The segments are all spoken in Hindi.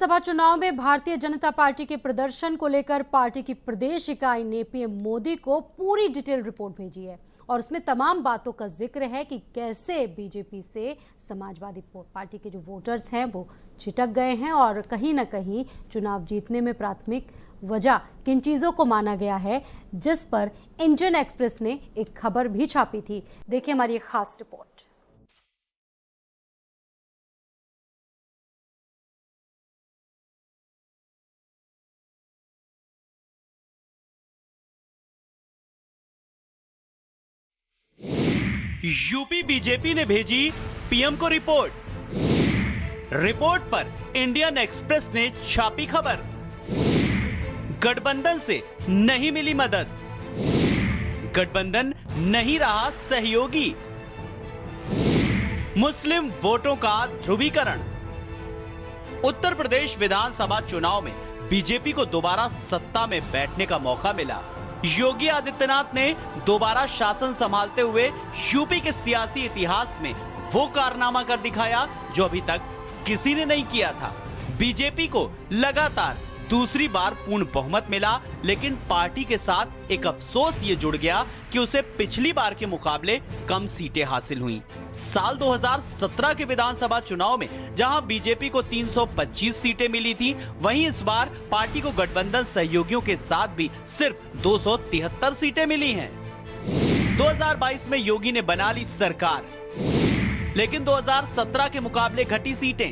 विधानसभा चुनाव में भारतीय जनता पार्टी के प्रदर्शन को लेकर पार्टी की प्रदेश इकाई ने पीएम मोदी को पूरी डिटेल रिपोर्ट भेजी है और उसमें तमाम बातों का जिक्र है कि कैसे बीजेपी से समाजवादी पार्टी के जो वोटर्स हैं वो छिटक गए हैं और कहीं ना कहीं चुनाव जीतने में प्राथमिक वजह किन चीजों को माना गया है, जिस पर इंडियन एक्सप्रेस ने एक खबर भी छापी थी। देखिए हमारी एक खास रिपोर्ट। यूपी बीजेपी ने भेजी पीएम को रिपोर्ट। रिपोर्ट पर इंडियन एक्सप्रेस ने छापी खबर। गठबंधन से नहीं मिली मदद, गठबंधन नहीं रहा सहयोगी, मुस्लिम वोटों का ध्रुवीकरण। उत्तर प्रदेश विधानसभा चुनाव में बीजेपी को दोबारा सत्ता में बैठने का मौका मिला। योगी आदित्यनाथ ने दोबारा शासन संभालते हुए यूपी के सियासी इतिहास में वो कारनामा कर दिखाया जो अभी तक किसी ने नहीं किया था। बीजेपी को लगातार दूसरी बार पूर्ण बहुमत मिला, लेकिन पार्टी के साथ एक अफसोस ये जुड़ गया कि उसे पिछली बार के मुकाबले कम सीटें हासिल हुईं। साल 2017 के विधानसभा चुनाव में जहां बीजेपी को 325 सीटें मिली थी, वहीं इस बार पार्टी को गठबंधन सहयोगियों के साथ भी सिर्फ 273 सीटें मिली हैं। 2022 में योगी ने बना ली सरकार, लेकिन 2017 के मुकाबले घटी सीटें।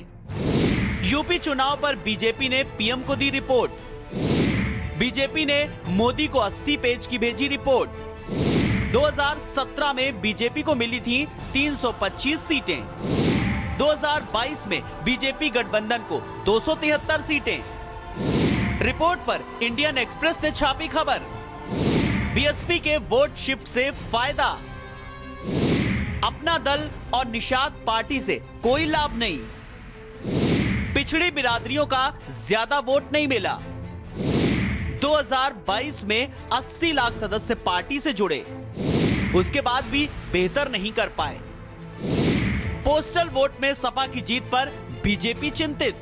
यूपी चुनाव पर बीजेपी ने पीएम को दी रिपोर्ट। बीजेपी ने मोदी को 80 पेज की भेजी रिपोर्ट। 2017 में बीजेपी को मिली थी 325 सीटें। 2022 में बीजेपी गठबंधन को 273 सीटें। रिपोर्ट पर इंडियन एक्सप्रेस ने छापी खबर। बीएसपी के वोट शिफ्ट से फायदा, अपना दल और निषाद पार्टी से कोई लाभ नहीं, पिछड़ी बिरादरियों का ज्यादा वोट नहीं मिला। 2022 में 80 लाख सदस्य पार्टी से जुड़े, उसके बाद भी बेहतर नहीं कर पाए। पोस्टल वोट में सपा की जीत पर बीजेपी चिंतित।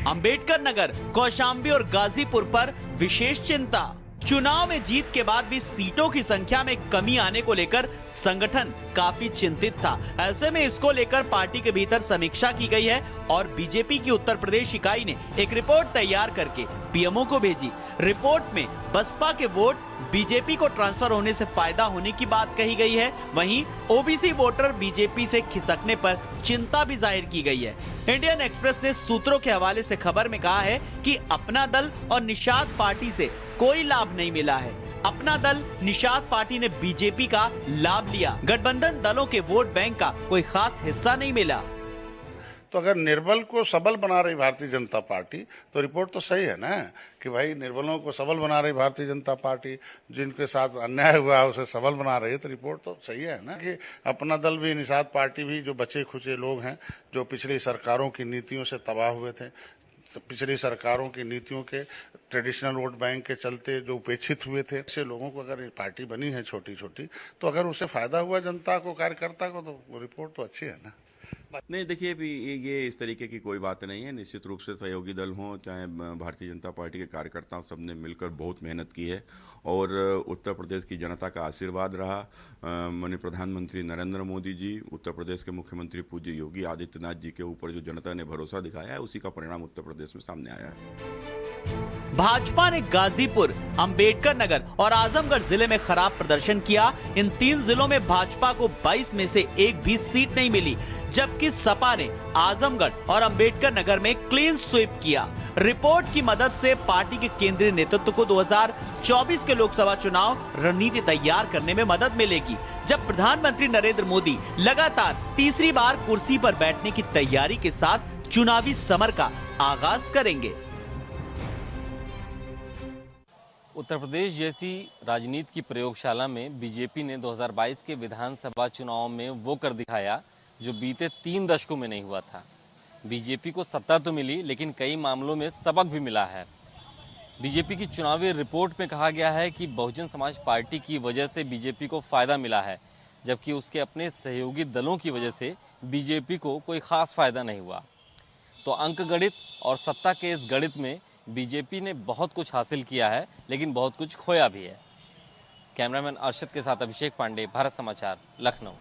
अंबेडकर नगर, कौशांबी और गाजीपुर पर विशेष चिंता। चुनाव में जीत के बाद भी सीटों की संख्या में कमी आने को लेकर संगठन काफी चिंतित था। ऐसे में इसको लेकर पार्टी के भीतर समीक्षा की गई है और बीजेपी की उत्तर प्रदेश इकाई ने एक रिपोर्ट तैयार करके पीएमओ को भेजी। रिपोर्ट में बसपा के वोट बीजेपी को ट्रांसफर होने से फायदा होने की बात कही गई है। वहीं ओबीसी वोटर बीजेपी से खिसकने पर चिंता भी जाहिर की गई है। इंडियन एक्सप्रेस ने सूत्रों के हवाले से खबर में कहा है कि अपना दल और निषाद पार्टी से कोई लाभ नहीं मिला है। अपना दल निषाद पार्टी ने बीजेपी का लाभ लिया, गठबंधन दलों के वोट बैंक का कोई खास हिस्सा नहीं मिला। तो अगर निर्बल को सबल बना रही भारतीय जनता पार्टी तो रिपोर्ट तो सही है ना कि भाई निर्बलों को सबल बना रही भारतीय जनता पार्टी, जिनके साथ अन्याय हुआ है उसे सबल बना रही है, तो रिपोर्ट तो सही है ना कि अपना दल भी निषाद पार्टी भी जो बचे खुचे लोग हैं जो पिछली सरकारों की नीतियों से तबाह हुए थे, तो पिछली सरकारों की नीतियों के ट्रेडिशनल वोट बैंक के चलते जो उपेक्षित हुए थे, ऐसे लोगों को अगर पार्टी बनी है छोटी छोटी, तो अगर उससे फायदा हुआ जनता को, कार्यकर्ता को, तो रिपोर्ट तो अच्छी है ना। नहीं, देखिए भी ये इस तरीके की कोई बात नहीं है। निश्चित रूप से सहयोगी दल हों चाहे भारतीय जनता पार्टी के कार्यकर्ताओं, सबने मिलकर बहुत मेहनत की है और उत्तर प्रदेश की जनता का आशीर्वाद रहा। माननीय प्रधानमंत्री नरेंद्र मोदी जी, उत्तर प्रदेश के मुख्यमंत्री पूज्य योगी आदित्यनाथ जी के ऊपर जो जनता ने भरोसा दिखाया है, उसी का परिणाम उत्तर प्रदेश में सामने आया है। भाजपा ने गाजीपुर, अंबेडकर नगर और आजमगढ़ जिले में खराब प्रदर्शन किया। इन 3 जिलों में भाजपा को 22 में से एक भी सीट नहीं मिली, जबकि सपा ने आजमगढ़ और अंबेडकर नगर में क्लीन स्वीप किया। रिपोर्ट की मदद से पार्टी के केंद्रीय नेतृत्व को 2024 के लोकसभा चुनाव रणनीति तैयार करने में मदद मिलेगी, जब प्रधानमंत्री नरेंद्र मोदी लगातार तीसरी बार कुर्सी पर बैठने की तैयारी के साथ चुनावी समर का आगाज करेंगे। उत्तर प्रदेश जैसी राजनीति की प्रयोगशाला में बीजेपी ने 2022 के विधानसभा चुनाव में वो कर दिखाया जो बीते 3 दशकों में नहीं हुआ था। बीजेपी को सत्ता तो मिली, लेकिन कई मामलों में सबक भी मिला है। बीजेपी की चुनावी रिपोर्ट में कहा गया है कि बहुजन समाज पार्टी की वजह से बीजेपी को फायदा मिला है, जबकि उसके अपने सहयोगी दलों की वजह से बीजेपी को कोई खास फायदा नहीं हुआ। तो अंकगणित और सत्ता के इस गणित में बीजेपी ने बहुत कुछ हासिल किया है, लेकिन बहुत कुछ खोया भी है। कैमरामैन अर्शद के साथ अभिषेक पांडे, भारत समाचार, लखनऊ।